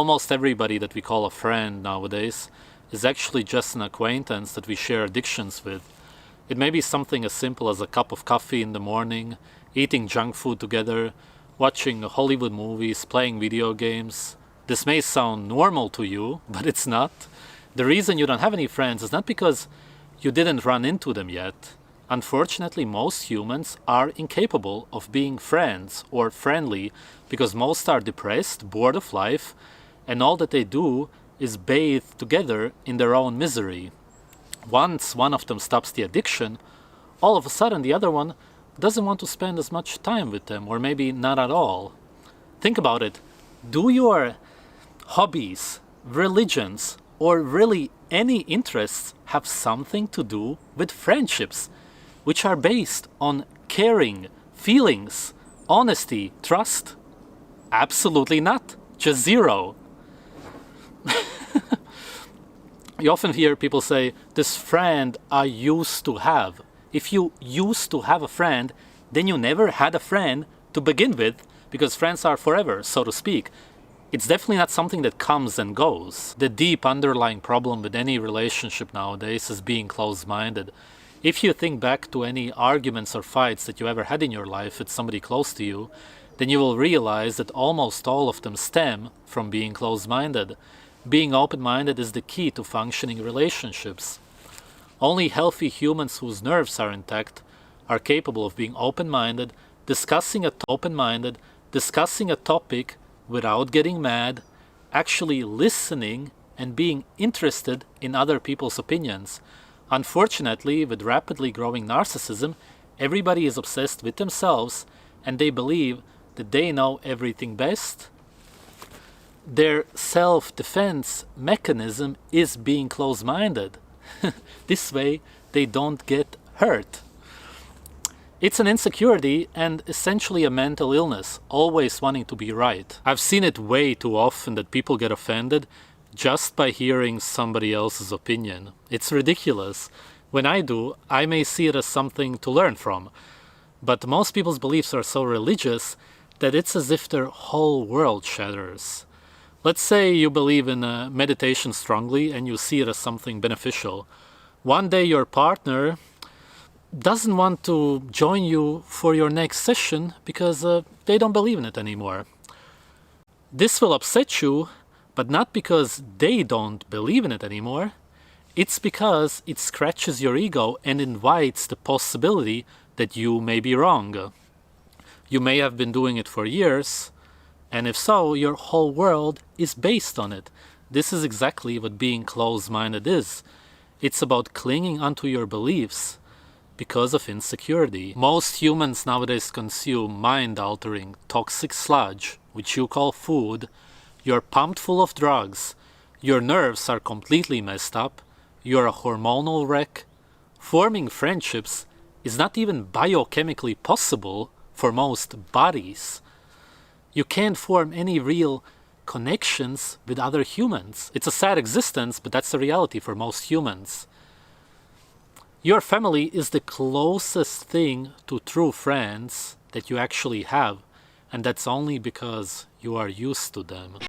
Almost everybody that we call a friend nowadays is actually just an acquaintance that we share addictions with. It may be something as simple as a cup of coffee in the morning, eating junk food together, watching Hollywood movies, playing video games. This may sound normal to you, but it's not. The reason you don't have any friends is not because you didn't run into them yet. Unfortunately, most humans are incapable of being friends or friendly because most are depressed, bored of life, and all that they do is bathe together in their own misery. Once one of them stops the addiction, all of a sudden the other one doesn't want to spend as much time with them, or maybe not at all. Think about it. Do your hobbies, religions, or really any interests have something to do with friendships, which are based on caring, feelings, honesty, trust? Absolutely not. Just zero. You often hear people say, this friend I used to have. If you used to have a friend, then you never had a friend to begin with, because friends are forever, so to speak. It's definitely not something that comes and goes. The deep underlying problem with any relationship nowadays is being closed-minded. If you think back to any arguments or fights that you ever had in your life with somebody close to you, then you will realize that almost all of them stem from being closed-minded. Being open-minded is the key to functioning relationships. Only healthy humans whose nerves are intact are capable of being open-minded, discussing a topic without getting mad, actually listening and being interested in other people's opinions. Unfortunately, with rapidly growing narcissism, everybody is obsessed with themselves and they believe that they know everything best. Their self-defense mechanism is being close-minded. This way, they don't get hurt. It's an insecurity and essentially a mental illness, always wanting to be right. I've seen it way too often that people get offended just by hearing somebody else's opinion. It's ridiculous. When I do, I may see it as something to learn from. But most people's beliefs are so religious that it's as if their whole world shatters. Let's say you believe in meditation strongly and you see it as something beneficial. One day your partner doesn't want to join you for your next session because they don't believe in it anymore. This will upset you, but not because they don't believe in it anymore. It's because it scratches your ego and invites the possibility that you may be wrong. You may have been doing it for years, and if so, your whole world is based on it. This is exactly what being closed-minded is. It's about clinging onto your beliefs because of insecurity. Most humans nowadays consume mind-altering, toxic sludge, which you call food. You're pumped full of drugs. Your nerves are completely messed up. You're a hormonal wreck. Forming friendships is not even biochemically possible for most bodies. You can't form any real connections with other humans. It's a sad existence, but that's the reality for most humans. Your family is the closest thing to true friends that you actually have, and that's only because you are used to them.